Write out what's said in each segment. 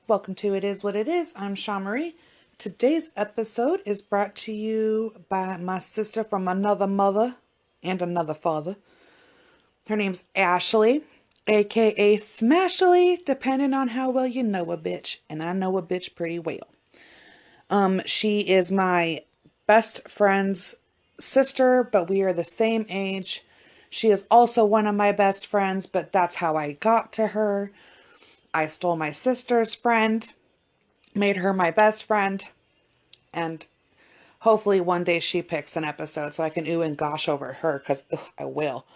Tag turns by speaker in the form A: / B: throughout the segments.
A: Welcome to It Is What It Is. I'm Shaw Marie. Today's episode is brought to you by my sister from another mother and another father. Her name's Ashley, aka Smashly, depending on how well you know a bitch. And I know a bitch pretty well. She is my best friend's sister, but we are the same age. She is also one of my best friends, but that's how I got to her. I stole my sister's friend, made her my best friend, and hopefully one day she picks an episode so I can ooh and gosh over her, because I will.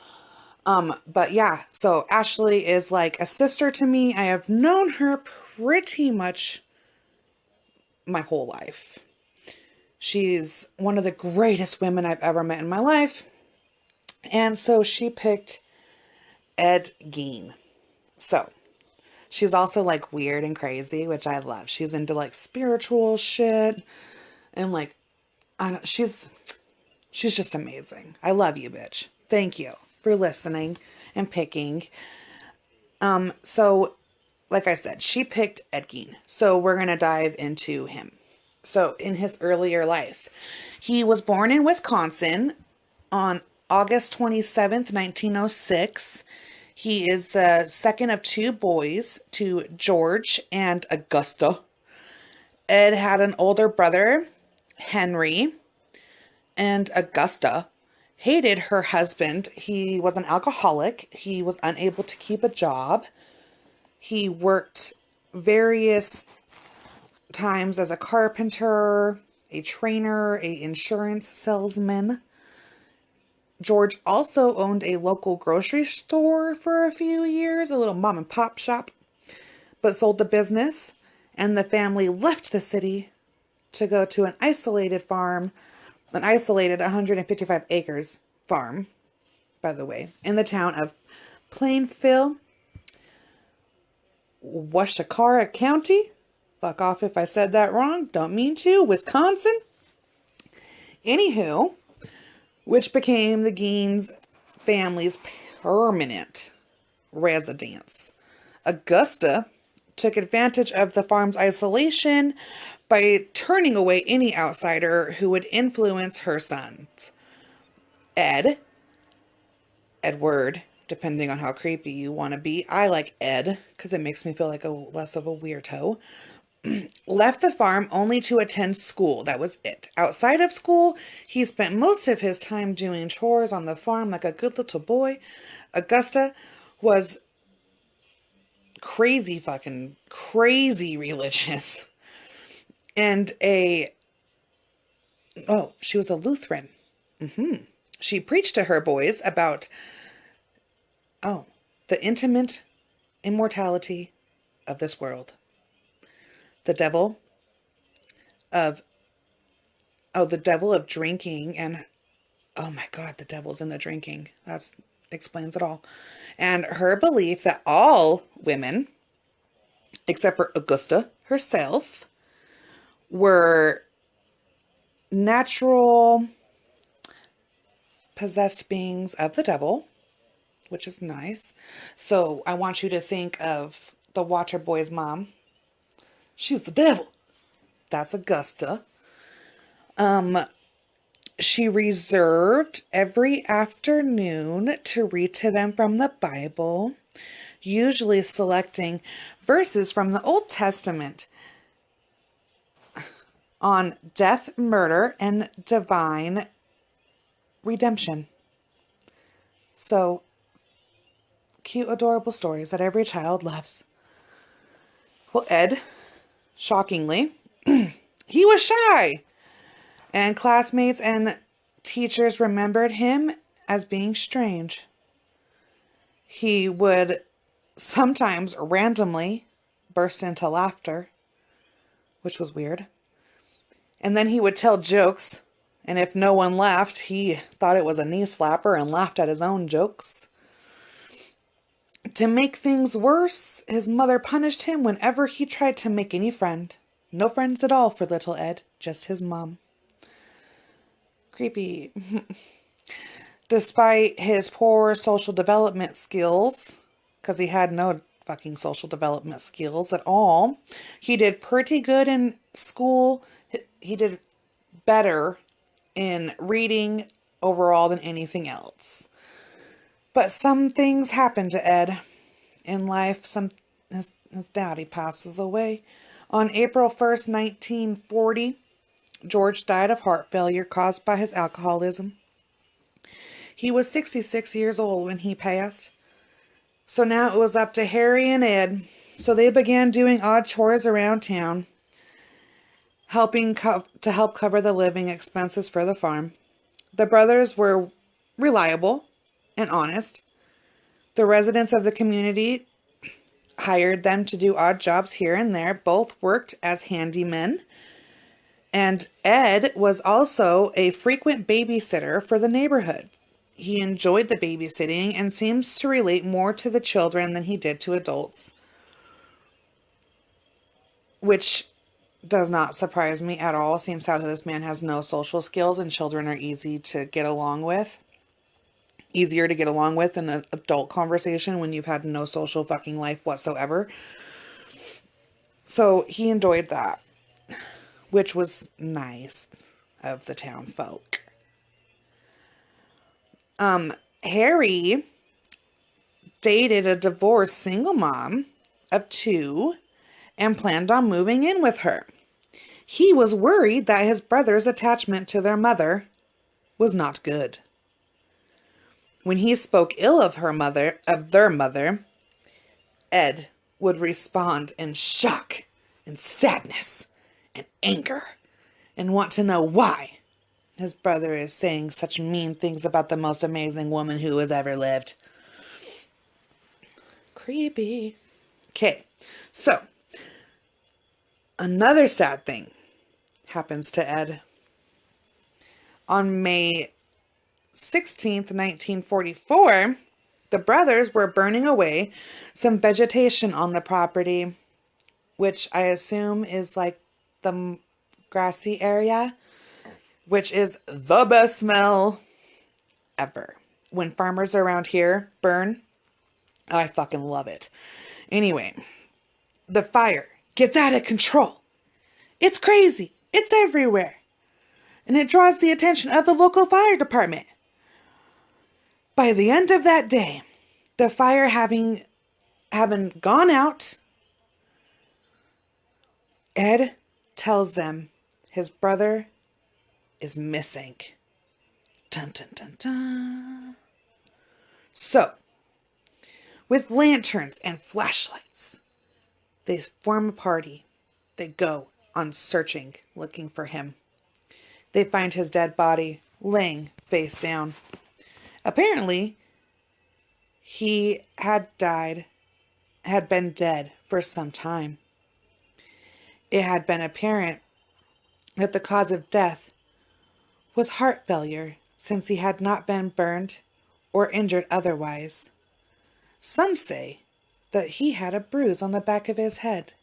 A: But yeah, so Ashley is like a sister to me. I have known her pretty much my whole life. She's one of the greatest women I've ever met in my life. And so she picked Ed Gein. So she's also like weird and crazy, which I love. She's into like spiritual shit and like she's just amazing. I love you, bitch. Thank you for listening and picking. So like I said, she picked Ed Gein. So we're going to dive into him. So in his earlier life, he was born in Wisconsin on August 27th, 1906. He is the second of two boys to George and Augusta. Ed had an older brother, Henry, and Augusta hated her husband. He was an alcoholic. He was unable to keep a job. He worked various times as a carpenter, a trainer, an insurance salesman. George also owned a local grocery store for a few years, a little mom and pop shop, but sold the business, and the family left the city to go to an isolated 155 acres farm, by the way, in the town of Plainfield, Washakara County. Fuck off if I said that wrong. Don't mean to. Wisconsin. Anywho, which became the Geins family's permanent residence. Augusta took advantage of the farm's isolation by turning away any outsider who would influence her sons. Edward, depending on how creepy you want to be. I like Ed because it makes me feel like less of a weirdo. Left the farm only to attend school. That was it. Outside of school, he spent most of his time doing chores on the farm like a good little boy. Augusta was crazy religious. And she was a Lutheran. She preached to her boys about, the intimate immortality of this world. The devil of drinking, and oh my God, the devil's in the drinking. That explains it all. And her belief that all women, except for Augusta herself, were natural possessed beings of the devil, which is nice. So I want you to think of the Water Boy's mom. She's the devil. That's Augusta. She reserved every afternoon to read to them from the Bible, usually selecting verses from the Old Testament on death, murder, and divine redemption. So, cute, adorable stories that every child loves. Well, Ed, shockingly, he was shy, and classmates and teachers remembered him as being strange. He would sometimes randomly burst into laughter, which was weird. And then he would tell jokes, and if no one laughed, he thought it was a knee slapper and laughed at his own jokes. To make things worse, his mother punished him whenever he tried to make any friend. No friends at all for little Ed, just his mom. Creepy. Despite his poor social development skills, because he had no fucking social development skills at all. He did pretty good in school. He did better in reading overall than anything else. But some things happen to Ed in life. His daddy passes away. On April 1st, 1940, George died of heart failure caused by his alcoholism. He was 66 years old when he passed. So now it was up to Harry and Ed. So they began doing odd chores around town, helping to help cover the living expenses for the farm. The brothers were reliable and honest. The residents of the community hired them to do odd jobs here and there. Both worked as handymen. And Ed was also a frequent babysitter for the neighborhood. He enjoyed the babysitting and seems to relate more to the children than he did to adults, which does not surprise me at all. Seems how this man has no social skills and children are easier to get along with in an adult conversation when you've had no social fucking life whatsoever. So he enjoyed that, which was nice of the town folk. Harry dated a divorced single mom of 2 and planned on moving in with her. He was worried that his brother's attachment to their mother was not good. When he spoke ill of their mother, Ed would respond in shock and sadness and anger and want to know why his brother is saying such mean things about the most amazing woman who has ever lived. Creepy. Okay, so another sad thing happens to Ed. On May 16th, 1944, the brothers were burning away some vegetation on the property, which I assume is like the grassy area, which is the best smell ever. When farmers around here burn, I fucking love it. Anyway, the fire gets out of control. It's crazy. It's everywhere. And it draws the attention of the local fire department. By the end of that day, the fire having gone out, Ed tells them his brother is missing. Dun, dun, dun, dun. So, with lanterns and flashlights, they form a party. They go on searching, looking for him. They find his dead body laying face down. Apparently, he had been dead for some time. It had been apparent that the cause of death was heart failure, since he had not been burned or injured otherwise. Some say that he had a bruise on the back of his head.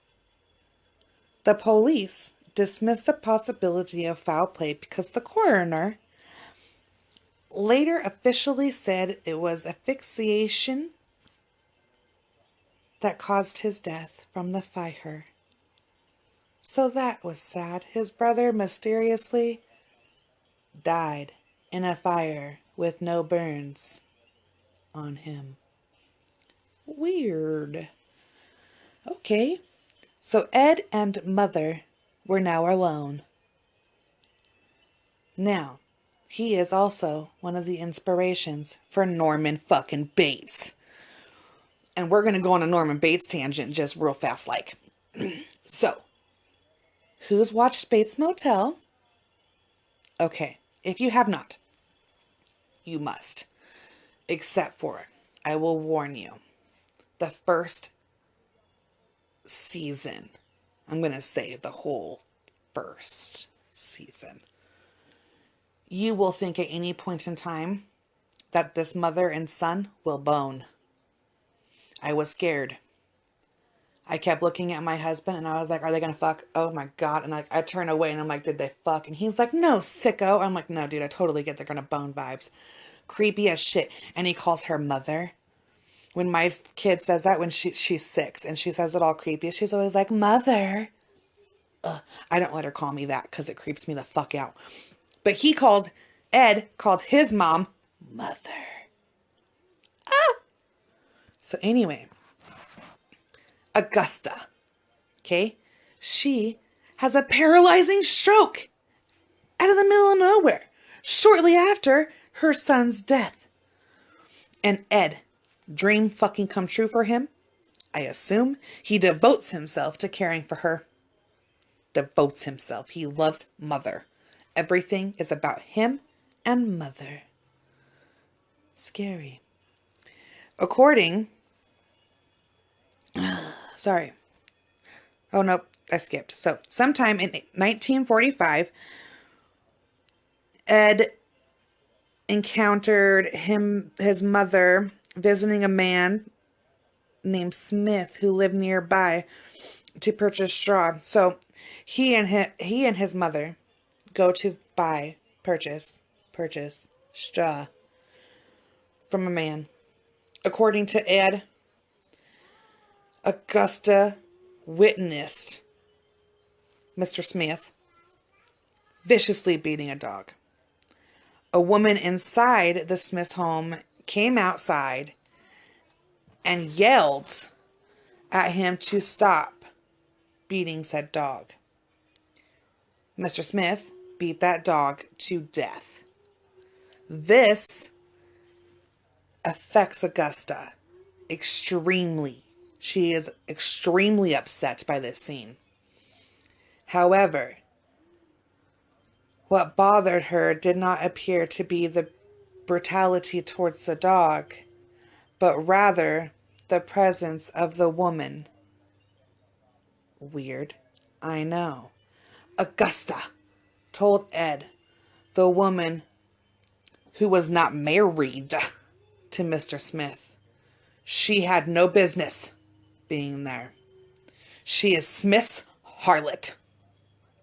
A: The police dismissed the possibility of foul play because the coroner later officially said it was asphyxiation that caused his death from the fire. So that was sad. His brother mysteriously died in a fire with no burns on him. Weird. Okay, so Ed and Mother were now alone. Now, he is also one of the inspirations for Norman fucking Bates. And we're going to go on a Norman Bates tangent just real fast like. So, who's watched Bates Motel? Okay, if you have not, you must. Except for, I will warn you, the first season, I'm going to say the whole first season, you will think at any point in time that this mother and son will bone. I was scared. I kept looking at my husband and I was like, are they going to fuck? Oh my God. And I turn away and I'm like, did they fuck? And he's like, no, sicko. I'm like, no, dude, I totally get they're going to bone vibes. Creepy as shit. And he calls her mother. When my kid says that, when she's 6 and she says it all creepy, she's always like, Mother. I don't let her call me that because it creeps me the fuck out. But Ed called his mom Mother. Ah! So anyway, Augusta, okay? She has a paralyzing stroke out of the middle of nowhere shortly after her son's death. And Ed, dream fucking come true for him. I assume he devotes himself to caring for her. Devotes himself. He loves Mother. Everything is about him and Mother. Scary. Sorry. Oh, no, I skipped. So, sometime in 1945, Ed encountered his mother visiting a man named Smith who lived nearby to purchase straw. So, he and his mother go to purchase straw from a man. According to Ed, Augusta witnessed Mr. Smith viciously beating a dog. A woman inside the Smith's home came outside and yelled at him to stop beating said dog. Mr. Smith beat that dog to death. This affects Augusta extremely. She is extremely upset by this scene. However, what bothered her did not appear to be the brutality towards the dog, but rather the presence of the woman. Weird, I know. Augusta told Ed, the woman who was not married to Mr. Smith, she had no business being there. She is Smith's harlot.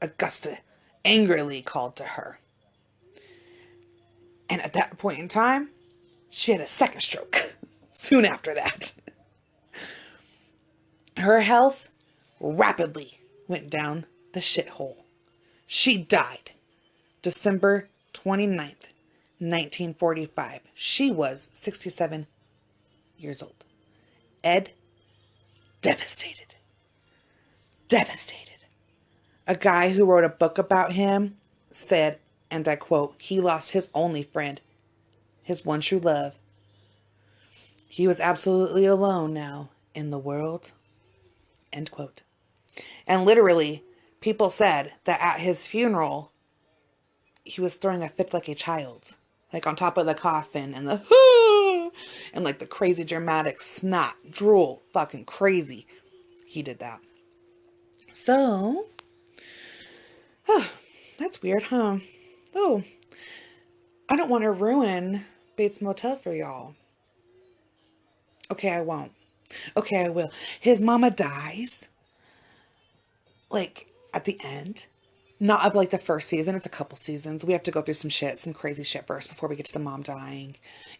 A: Augusta angrily called to her. And at that point in time, she had a second stroke soon after that. Her health rapidly went down the shithole. She died December 29th, 1945. She was 67 years old. Ed, devastated. Devastated. A guy who wrote a book about him said, and I quote, he lost his only friend, his one true love. He was absolutely alone now in the world. End quote. And literally, people said that at his funeral, he was throwing a fit like a child. Like on top of the coffin and and like the crazy dramatic snot, drool, fucking crazy. He did that. So, that's weird, huh? Oh, I don't want to ruin Bates Motel for y'all. Okay, I won't. Okay, I will. His mama dies, like, at the end. Not of, like, the first season. It's a couple seasons. We have to go through some crazy shit first before we get to the mom dying.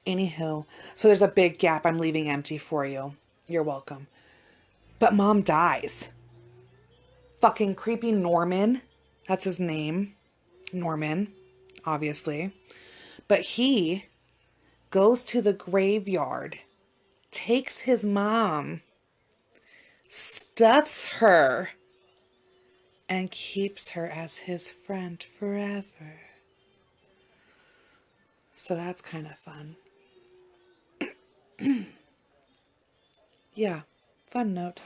A: Anywho, so there's a big gap I'm leaving empty for you. You're welcome. But mom dies. Fucking creepy Norman. That's his name. Norman, obviously. But he goes to the graveyard, takes his mom, stuffs her, and keeps her as his friend forever. So that's kind of fun. Yeah, fun note.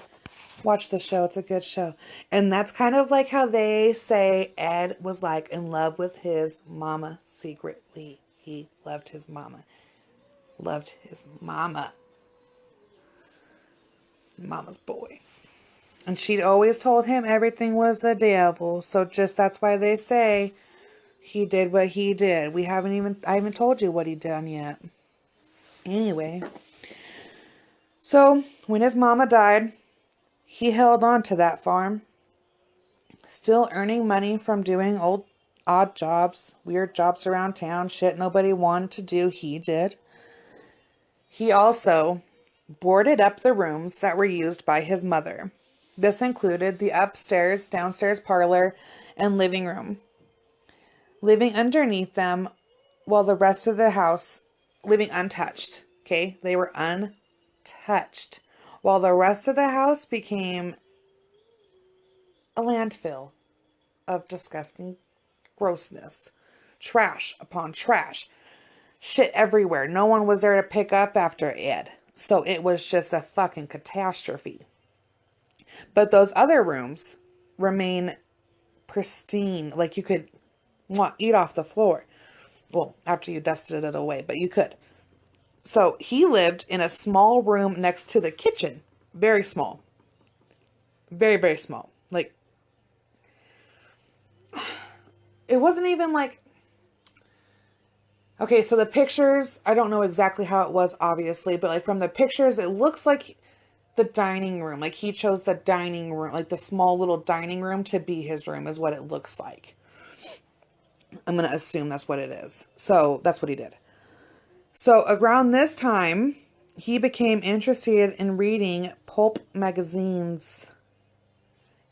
A: Watch the show. It's a good show. And that's kind of like how they say Ed was like in love with his mama secretly. He loved his mama. Loved his mama. Mama's boy. And she'd always told him everything was the devil. So just that's why they say he did what he did. I haven't told you what he done yet. Anyway. So when his mama died, he held on to that farm. Still earning money from doing odd jobs, weird jobs around town, shit nobody wanted to do, he did. He also boarded up the rooms that were used by his mother. This included the upstairs, downstairs parlor, and living room. Living underneath them while the rest of the house living untouched. Okay, they were untouched. While the rest of the house became a landfill of disgusting grossness. Trash upon trash. Shit everywhere. No one was there to pick up after Ed. So it was just a fucking catastrophe. But those other rooms remain pristine. Like you could eat off the floor. Well, after you dusted it away, but you could. So he lived in a small room next to the kitchen. Very small. Very, very small. Like, it wasn't even like... Okay, so the pictures, I don't know exactly how it was, obviously, but like from the pictures, it looks like the dining room. Like he chose the dining room, like the small little dining room to be his room is what it looks like. I'm going to assume that's what it is. So that's what he did. So around this time, he became interested in reading pulp magazines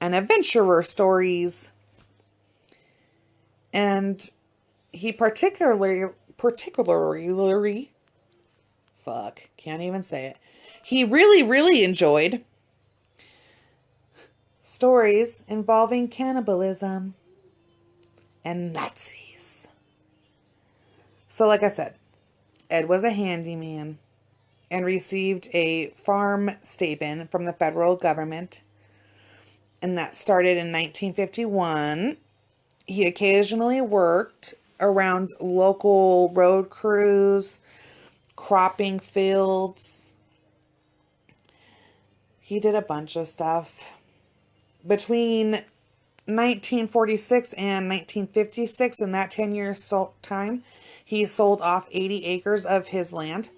A: and adventurer stories. And he particularly, can't even say it. He really enjoyed stories involving cannibalism and Nazis. So like I said, Ed was a handyman and received a farm stipend from the federal government. And that started in 1951. He occasionally worked around local road crews, cropping fields. He did a bunch of stuff. Between 1946 and 1956, in that 10 years time, he sold off 80 acres of his land.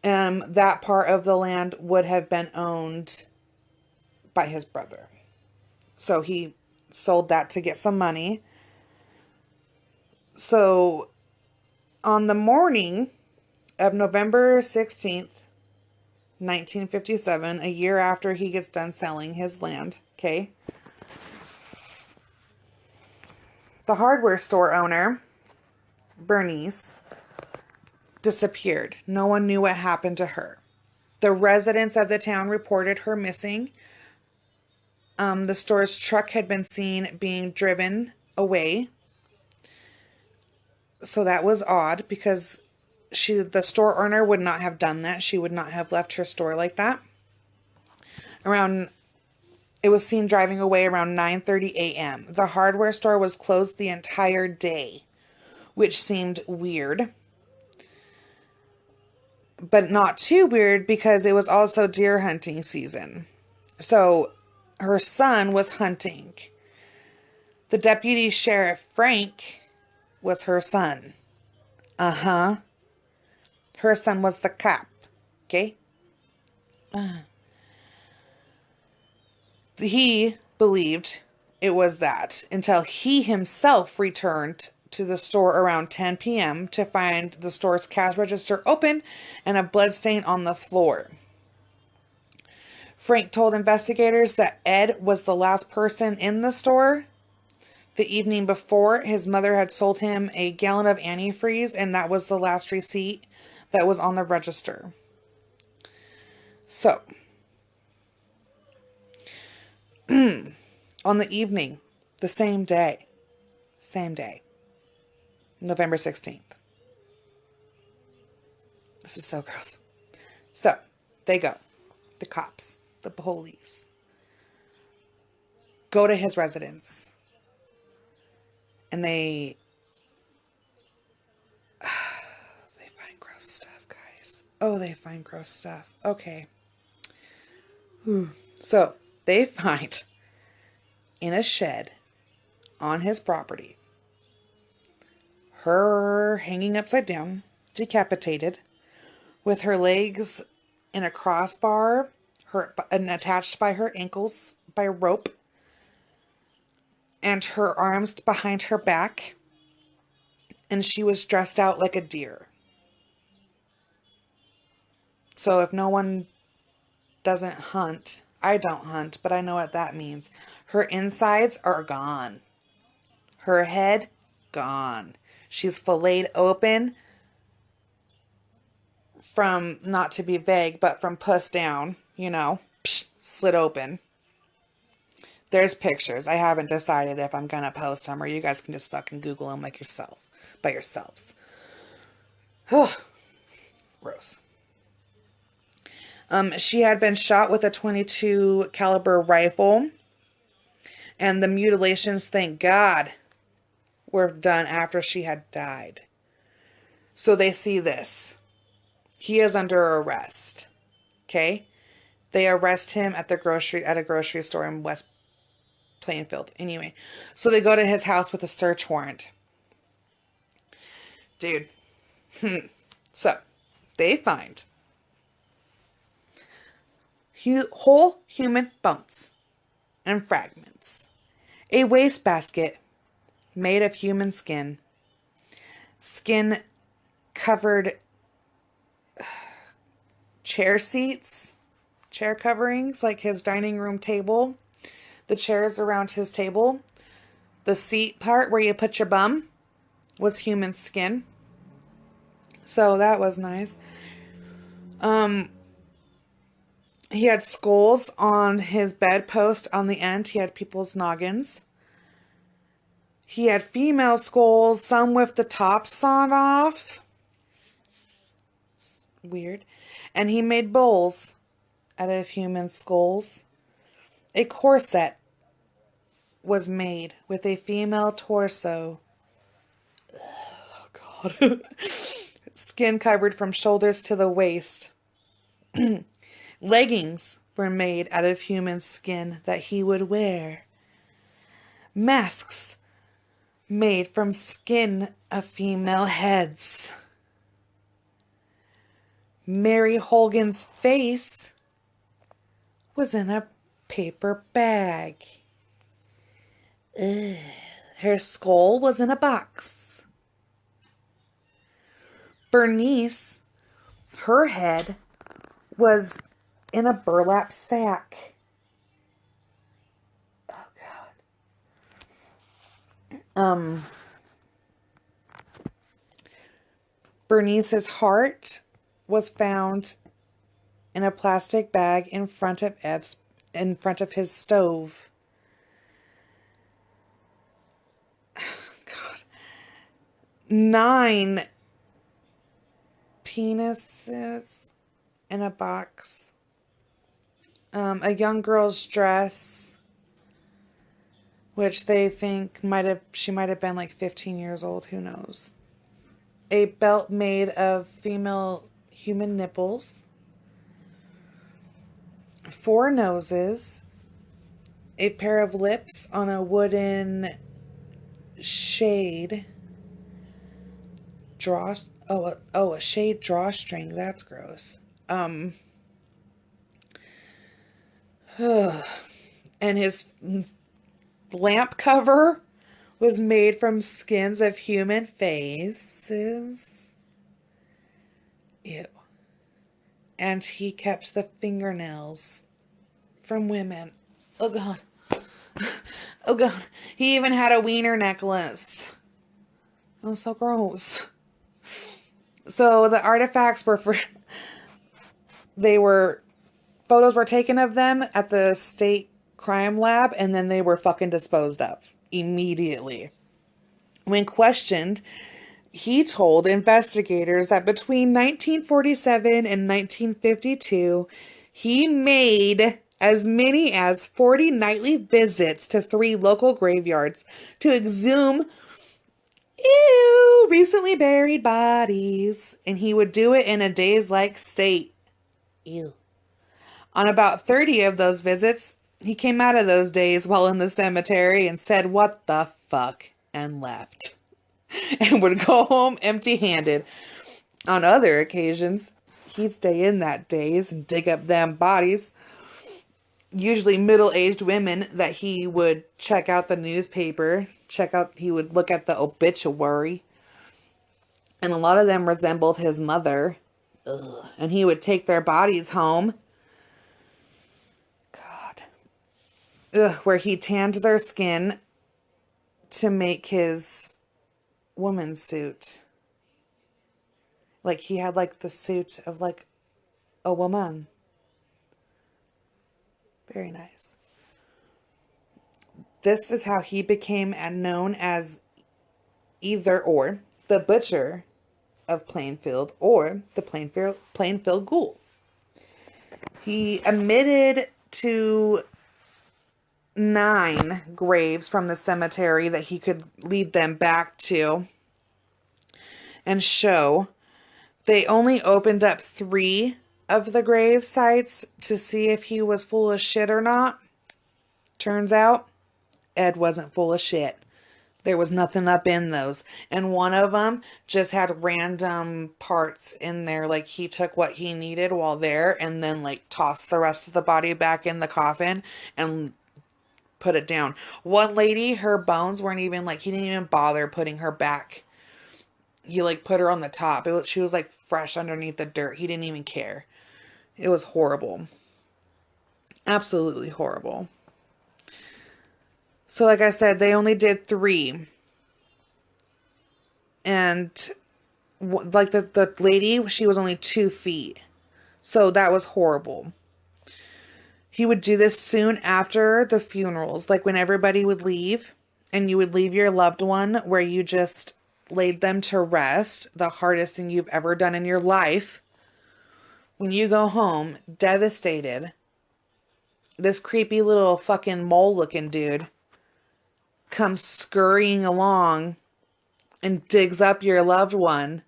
A: That part of the land would have been owned by his brother. So he sold that to get some money. So on the morning of November 16th, 1957, a year after he gets done selling his land, okay, the hardware store owner, Bernice, disappeared. No one knew what happened to her. The residents of the town reported her missing. The store's truck had been seen being driven away. So that was odd because the store owner would not have done that. She would not have left her store like that. It was seen driving away around 9:30 a.m. The hardware store was closed the entire day, which seemed weird. But not too weird because it was also deer hunting season. So her son was hunting. The deputy sheriff, Frank, was her son. Her son was the cop. Okay? He believed it was that until he himself returned to the store around 10 p.m. to find the store's cash register open and a bloodstain on the floor. Frank told investigators that Ed was the last person in the store. The evening before, his mother had sold him a gallon of antifreeze, and that was the last receipt that was on the register. So, on the evening, the same day, November 16th. This is so gross. So, they go. The cops, the police, go to his residence. And they find gross stuff, guys. Oh, they find gross stuff. Okay. So, they find in a shed on his property her hanging upside down, decapitated, with her legs in a crossbar, and attached by her ankles by rope, and her arms behind her back, and she was dressed out like a deer. So if no one doesn't hunt, I don't hunt, but I know what that means. Her insides are gone. Her head, gone. She's filleted open from, not to be vague, but from puss down, slit open. There's pictures. I haven't decided if I'm going to post them, or you guys can just fucking Google them like by yourselves. Gross. She had been shot with a .22 caliber rifle, and the mutilations, thank God, were done after she had died. So they see this. He is under arrest. Okay? They arrest him at a grocery store in West Plainfield. Anyway, so they go to his house with a search warrant. Dude. So, they find whole human bones and fragments, a wastebasket made of human skin covered chair coverings, like his dining room table, the chairs around his table, the seat part where you put your bum was human skin. So that was nice. He had skulls on his bedpost on the end. He had people's noggins. He had female skulls, some with the top sawn off. Weird. And he made bowls out of human skulls. A corset was made with a female torso. Oh, God. Skin covered from shoulders to the waist. Leggings were made out of human skin that he would wear. Masks made from skin of female heads. Mary Hogan's face was in a paper bag. Ugh. Her skull was in a box. Bernice, her head was in a burlap sack. Oh, God. Bernice's heart was found in a plastic bag in front of his stove. God. 9 penises in a box. A young girl's dress, which they think she might have been like 15 years old, who knows. A belt made of female human nipples. 4 noses. A pair of lips on a wooden shade. A shade drawstring. That's gross. And his lamp cover was made from skins of human faces. Ew. And he kept the fingernails from women. Oh, God. Oh, God. He even had a wiener necklace. That was so gross. So the artifacts photos were taken of them at the state crime lab, and then they were fucking disposed of immediately. When questioned, he told investigators that between 1947 and 1952, he made as many as 40 nightly visits to 3 local graveyards to exhume recently buried bodies. And he would do it in a dazed-like state. Ew. On about 30 of those visits, he came out of those days while in the cemetery and said, "What the fuck?" and left. And would go home empty-handed. On other occasions, he'd stay in that daze and dig up them bodies. Usually middle-aged women that he would check out the newspaper. He would look at the obituary. And a lot of them resembled his mother. Ugh. And he would take their bodies home. God. Ugh, where he tanned their skin to make his woman's suit. Like he had like the suit of like a woman. Very nice. This is how he became known as either or the Butcher of Plainfield or the Plainfield Ghoul. He admitted to 9 graves from the cemetery that he could lead them back to and show. They only opened up 3 of the grave sites to see if he was full of shit or not. Turns out, Ed wasn't full of shit. There was nothing up in those. And one of them just had random parts in there. Like he took what he needed while there and then like tossed the rest of the body back in the coffin and put it down. One lady, her bones weren't even like, he didn't even bother putting her back. You like put her on the top. She was like fresh underneath the dirt. He didn't even care. It was horrible. Absolutely horrible. So like I said, they only did 3. And like the lady, she was only 2 feet. So that was horrible. He would do this soon after the funerals. Like when everybody would leave and you would leave your loved one where you just laid them to rest. The hardest thing you've ever done in your life. When you go home, devastated, this creepy little fucking mole looking dude comes scurrying along and digs up your loved one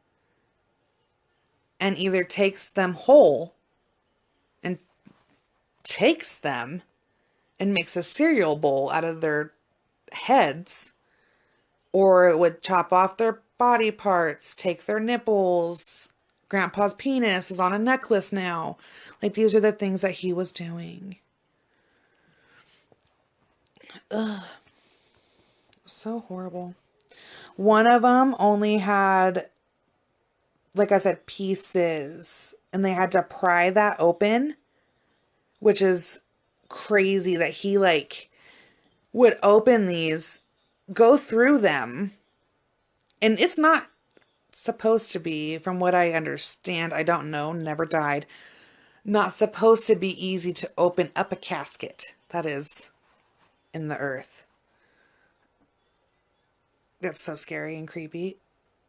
A: and either takes them whole and takes them and makes a cereal bowl out of their heads, or it would chop off their body parts, take their nipples. Grandpa's penis is on a necklace now. Like these are the things that he was doing. Ugh. So horrible. One of them only had, like I said, pieces. And they had to pry that open. Which is crazy that he like would open these, go through them. And it's not supposed to be, from what I understand, I don't know, never died. Not supposed to be easy to open up a casket that is in the earth. That's so scary and creepy.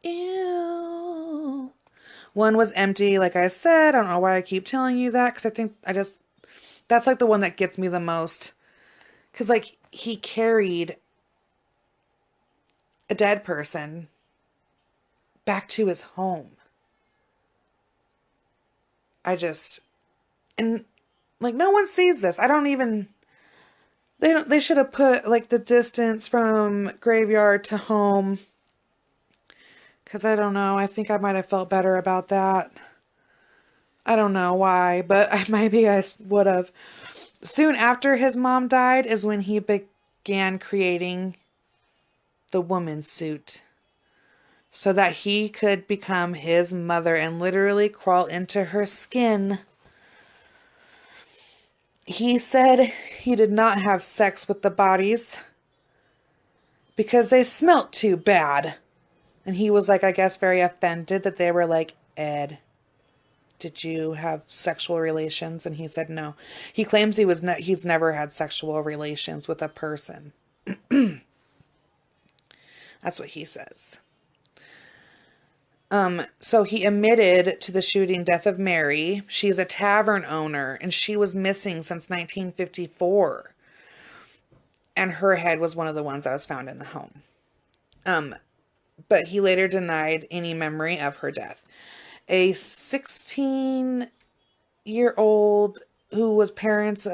A: Ew. One was empty, like I said. I don't know why I keep telling you that, because I think that's like the one that gets me the most. Because like he carried a dead person back to his home. And like no one sees this. They should have put like the distance from graveyard to home. Because I don't know. I think I might have felt better about that. I don't know why, but maybe I would have. Soon after his mom died is when he began creating the woman's suit. So that he could become his mother and literally crawl into her skin. He said he did not have sex with the bodies because they smelt too bad. And he was like, I guess, very offended that they were like, Ed, did you have sexual relations? And he said no. He claims he's never had sexual relations with a person. That's what he says. So he admitted to the shooting death of Mary. She's a tavern owner and she was missing since 1954. And her head was one of the ones that was found in the home. But he later denied any memory of her death. A 16-year-old who was friends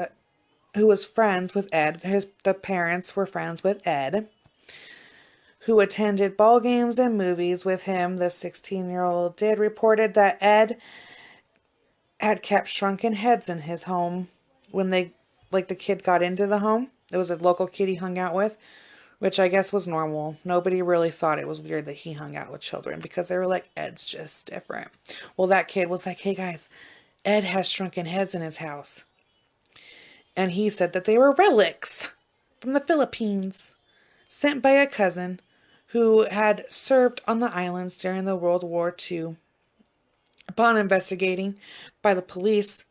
A: with Ed. The parents were friends with Ed, who attended ball games and movies with him. The 16-year-old reported that Ed had kept shrunken heads in his home when the kid got into the home. It was a local kid he hung out with. which I guess was normal. Nobody really thought it was weird that he hung out with children because they were like, Ed's just different. Well, that kid was like, hey guys, Ed has shrunken heads in his house. And he said that they were relics from the Philippines, sent by a cousin who had served on the islands during the World War II. Upon investigating by the police,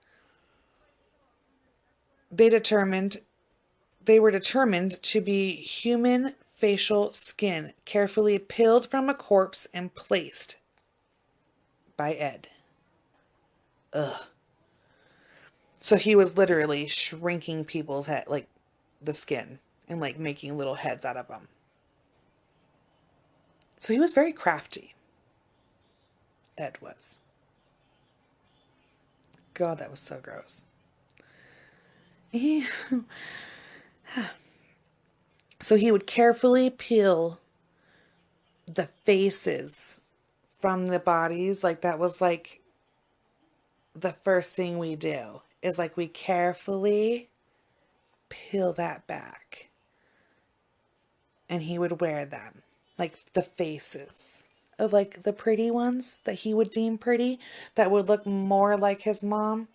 A: they were determined to be human facial skin, carefully peeled from a corpse and placed by Ed. Ugh. So he was literally shrinking people's head, like the skin, and like making little heads out of them. So he was very crafty. Ed was. God, that was so gross. So he would carefully peel the faces from the bodies. Like that was like the first thing we do is like we carefully peel that back. And he would wear them. Like the faces of like the pretty ones that he would deem pretty that would look more like his mom.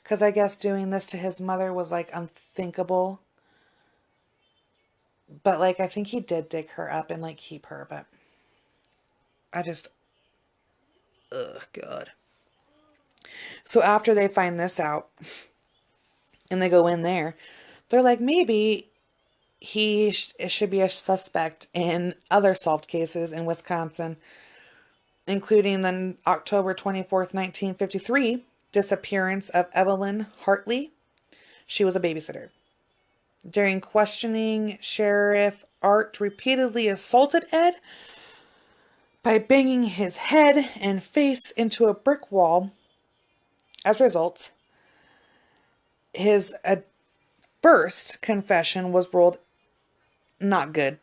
A: Because I guess doing this to his mother was like unthinkable. But like I think he did dig her up and like keep her. But I just, ugh, God. So after they find this out and they go in there, they're like, maybe it should be a suspect in other solved cases in Wisconsin, including the October 24th, 1953 disappearance of Evelyn Hartley. She was a babysitter. During questioning, Sheriff Art repeatedly assaulted Ed by banging his head and face into a brick wall. As a result, his first confession was ruled not good.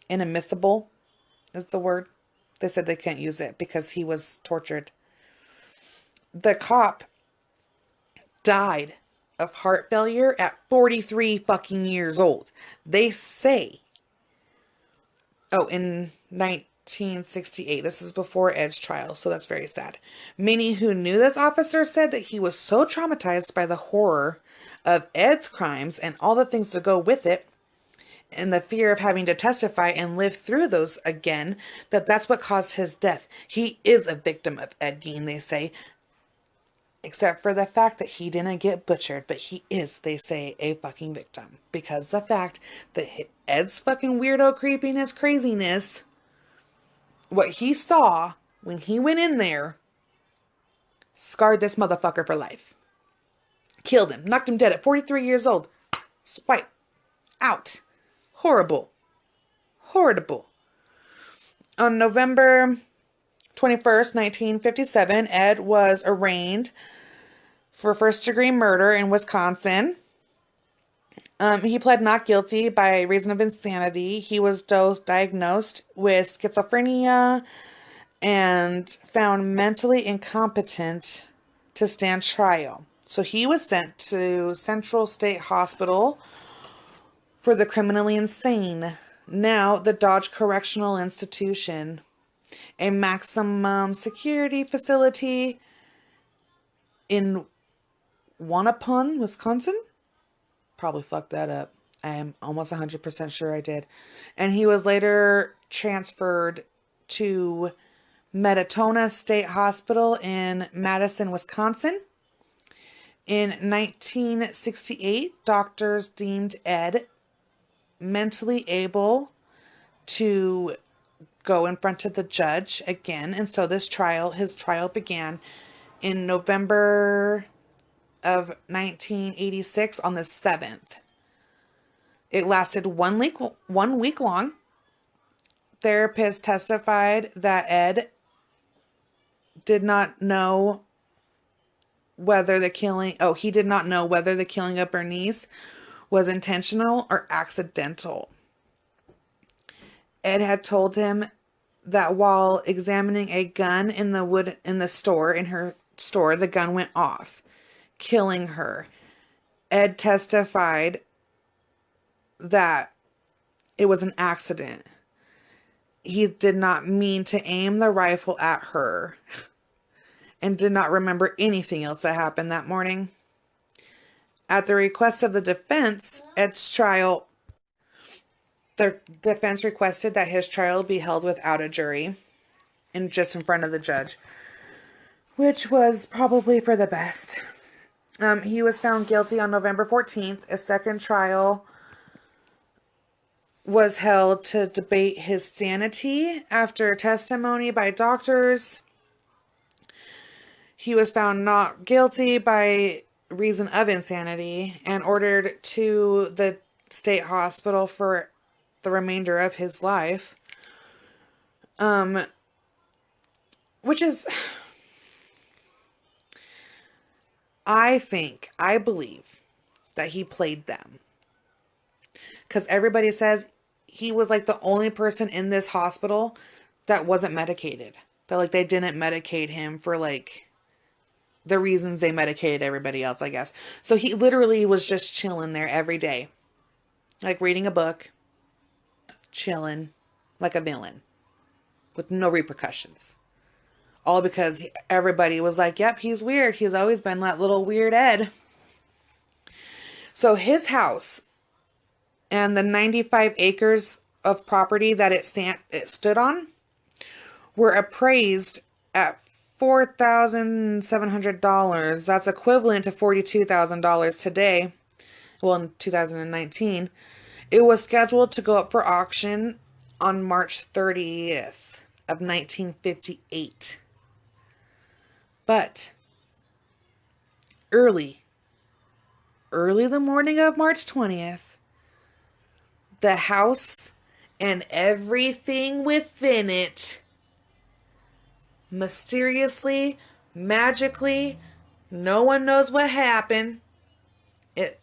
A: Inadmissible is the word. They said they can't use it because he was tortured. The cop died of heart failure at 43 fucking years old. They say, in 1968, this is before Ed's trial, so that's very sad. Many who knew this officer said that he was so traumatized by the horror of Ed's crimes and all the things to go with it, and the fear of having to testify and live through those again, that's what caused his death. He is a victim of Ed Gein, they say. Except for the fact that he didn't get butchered, but he is, they say, a fucking victim. Because the fact that Ed's fucking weirdo creepiness, craziness, what he saw when he went in there, scarred this motherfucker for life. Killed him, knocked him dead at 43 years old. Swipe. Out. Horrible. Horrible. On November 21st, 1957, Ed was arraigned for first-degree murder in Wisconsin. He pled not guilty by reason of insanity. He was diagnosed with schizophrenia and found mentally incompetent to stand trial. So he was sent to Central State Hospital for the criminally insane, now the Dodge Correctional Institution, a maximum security facility in Wanapum, Wisconsin. Probably fucked that up. I am almost 100% sure I did. And he was later transferred to Metatona State Hospital in Madison, Wisconsin. In 1968, doctors deemed Ed mentally able to go in front of the judge again. And so his trial began in November of 1986 on the 7th. It lasted 1 week long. Therapists testified that Ed did not know whether the killing of Bernice was intentional or accidental. Ed had told him that while examining a gun in her store, the gun went off, killing her. Ed testified that It was an accident. He did not mean to aim the rifle at her and did not remember anything else that happened that morning. At the request of the defense, the defense requested that his trial be held without a jury and just in front of the judge, which was probably for the best. He was found guilty on November 14th. A second trial was held to debate his sanity after testimony by doctors. He was found not guilty by reason of insanity and ordered to the state hospital for the remainder of his life. Which is, I believe that he played them. Because everybody says he was like the only person in this hospital that wasn't medicated. That like they didn't medicate him for like the reasons they medicated everybody else, I guess. So he literally was just chilling there every day. Like reading a book, chilling like a villain with no repercussions. All because everybody was like, yep, he's weird. He's always been that little weird Ed. So his house and the 95 acres of property that it stood on were appraised at $4,700. That's equivalent to $42,000 today. Well, in 2019. It was scheduled to go up for auction on March 30th of 1958. But early the morning of March 20th, the house and everything within it mysteriously, magically, no one knows what happened, it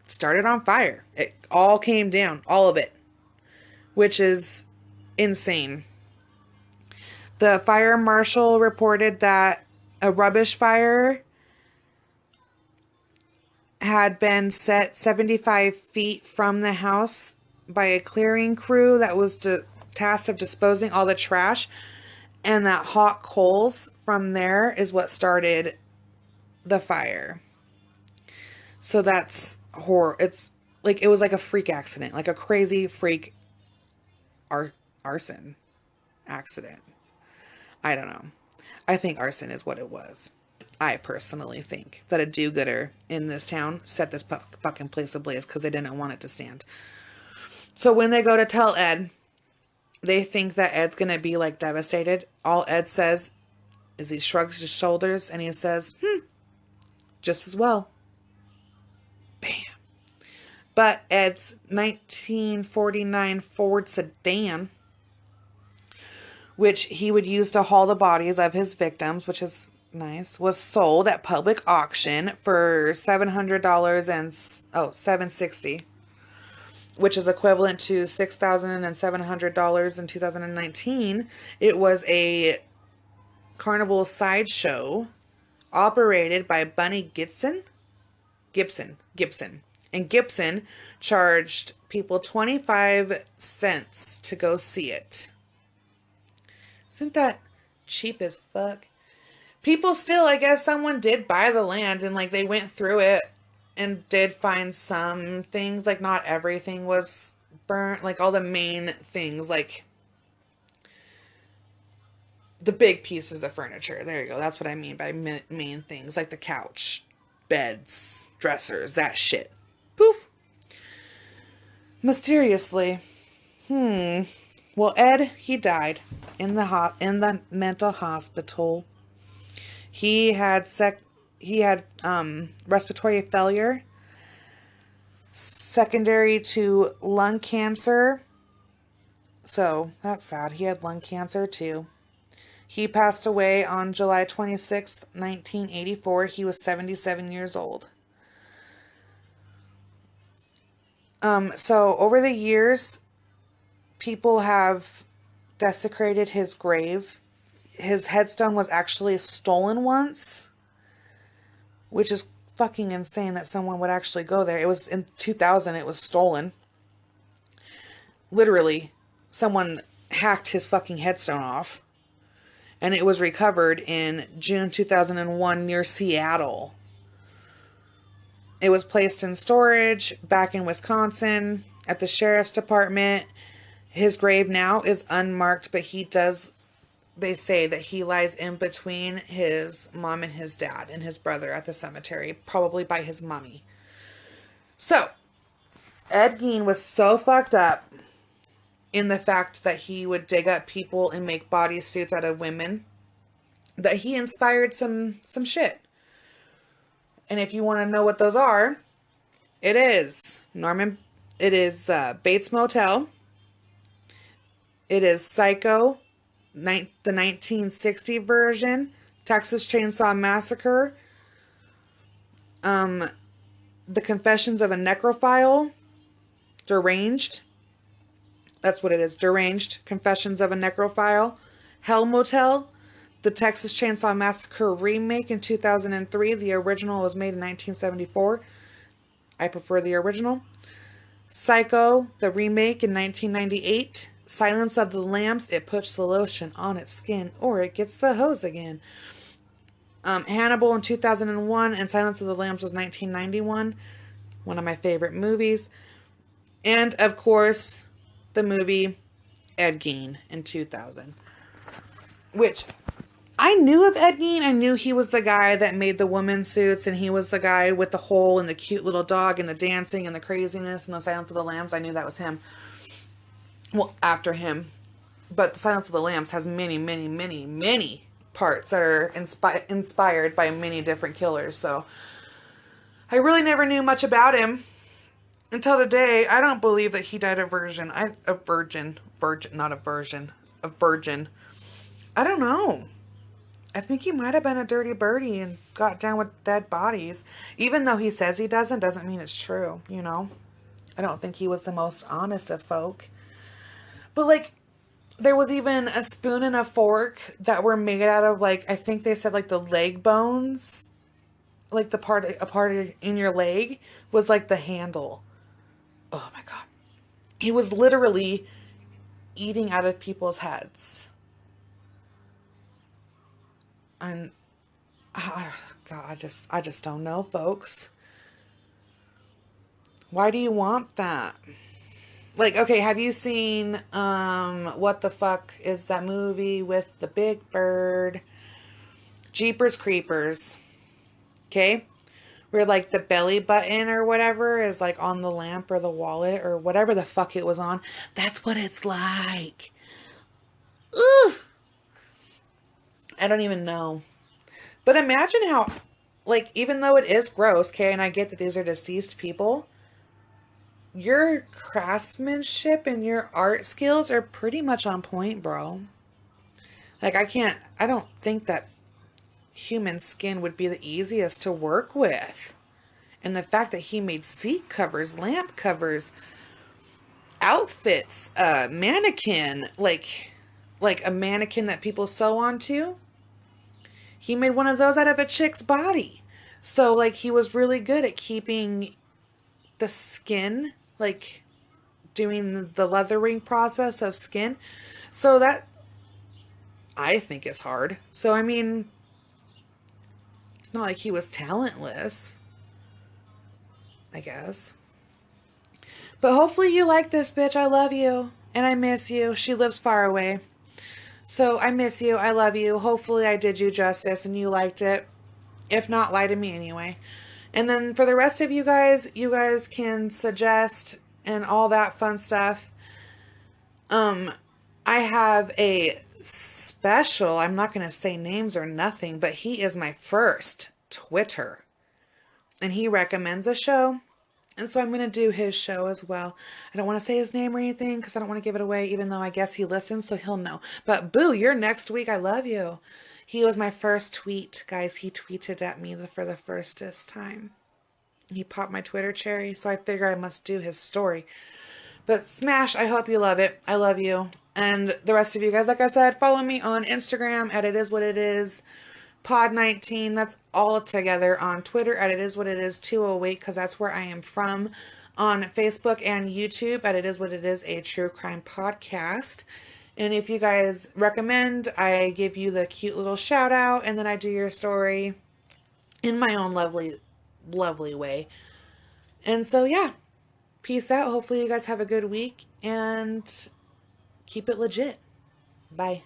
A: started on fire. It all came down, all of it, which is insane. The fire marshal reported that a rubbish fire had been set 75 feet from the house by a clearing crew that was tasked of disposing all the trash, and that hot coals from there is what started the fire. So that's horror. It's like it was like a freak accident, like a crazy freak arson accident. I don't know. I think arson is what it was. I personally think that a do-gooder in this town set this fucking place ablaze because they didn't want it to stand. So when they go to tell Ed, they think that Ed's going to be like devastated. All Ed says is he shrugs his shoulders and he says, just as well. Bam. But Ed's 1949 Ford sedan, which he would use to haul the bodies of his victims, which is nice, was sold at public auction for $700 and $760, which is equivalent to $6,700 in 2019. It was a carnival sideshow operated by Bunny Gibson. And Gibson charged people 25 cents to go see it. Isn't that cheap as fuck? People still, I guess someone did buy the land and like they went through it and did find some things. Like not everything was burnt. Like all the main things, like the big pieces of furniture. There you go. That's what I mean by main things. Like the couch, beds, dressers, that shit. Poof. Mysteriously. Well, Ed, he died in the mental hospital. He had respiratory failure secondary to lung cancer. So, that's sad. He had lung cancer too. He passed away on July 26th, 1984. He was 77 years old. So over the years, people have desecrated his grave. His headstone was actually stolen once, which is fucking insane that someone would actually go there. It was in 2000, it was stolen. literally, someone hacked his fucking headstone off. And it was recovered in June 2001 near Seattle. It was placed in storage back in Wisconsin at the sheriff's department. His grave now is unmarked, but they say that he lies in between his mom and his dad and his brother at the cemetery, probably by his mommy. So, Ed Gein was so fucked up in the fact that he would dig up people and make bodysuits out of women that he inspired some shit. And if you want to know what those are, it is Bates Motel. It is Psycho, the 1960 version, Texas Chainsaw Massacre, The Confessions of a Necrophile, Deranged. That's what it is, Deranged, Confessions of a Necrophile, Hell Motel, the Texas Chainsaw Massacre remake in 2003. The original was made in 1974. I prefer the original. Psycho, the remake in 1998. Silence of the Lambs, it puts the lotion on its skin or it gets the hose again. Hannibal in 2001 and Silence of the Lambs was 1991. One of my favorite movies. And of course, the movie Ed Gein in 2000. Which I knew of Ed Gein. I knew he was the guy that made the women's suits, and he was the guy with the hole and the cute little dog and the dancing and the craziness and the Silence of the Lambs. I knew that was him. Well, after him. But the Silence of the Lambs has many, many, many, many parts that are inspired by many different killers. So I really never knew much about him until today. I don't believe that he died a virgin. A virgin. I don't know. I think he might have been a dirty birdie and got down with dead bodies. Even though he says he doesn't mean it's true, you know? I don't think he was the most honest of folk. But, like, there was even a spoon and a fork that were made out of, like, I think they said, like, the leg bones. Like, a part in your leg was, like, the handle. Oh, my God. He was literally eating out of people's heads. And, God, I just don't know, folks. Why do you want that? Like, okay, have you seen, what the fuck is that movie with the big bird? Jeepers Creepers. Okay? Where, like, the belly button or whatever is, like, on the lamp or the wallet or whatever the fuck it was on. That's what it's like. Ugh! I don't even know. But imagine how, like, even though it is gross, okay, and I get that these are deceased people, your craftsmanship and your art skills are pretty much on point, bro. Like, I don't think that human skin would be the easiest to work with. And the fact that he made seat covers, lamp covers, outfits, mannequin, like a mannequin that people sew onto. He made one of those out of a chick's body. So, like, he was really good at keeping the skin, like, doing the leathering process of skin. So that, I think, is hard. So, I mean, it's not like he was talentless, I guess. But hopefully you like this, bitch. I love you. And I miss you. She lives far away. So I miss you. I love you. Hopefully I did you justice and you liked it. If not, lie to me anyway. And then for the rest of you guys can suggest and all that fun stuff. I have a special, I'm not going to say names or nothing, but he is my first Twitter. And he recommends a show. And so I'm going to do his show as well. I don't want to say his name or anything because I don't want to give it away, even though I guess he listens, so he'll know. But boo, you're next week. I love you. He was my first tweet, guys. He tweeted at me for the firstest time. He popped my Twitter cherry, so I figure I must do his story. But smash, I hope you love it. I love you. And the rest of you guys, like I said, follow me on Instagram at itiswhatitis. Pod19, that's all together on Twitter at itiswhatitis208 because that's where I am from. on Facebook and YouTube at It Is What It Is, a true crime podcast. And if you guys recommend, I give you the cute little shout out, and then I do your story in my own lovely, lovely way. And so, yeah, peace out. Hopefully, you guys have a good week and keep it legit. Bye.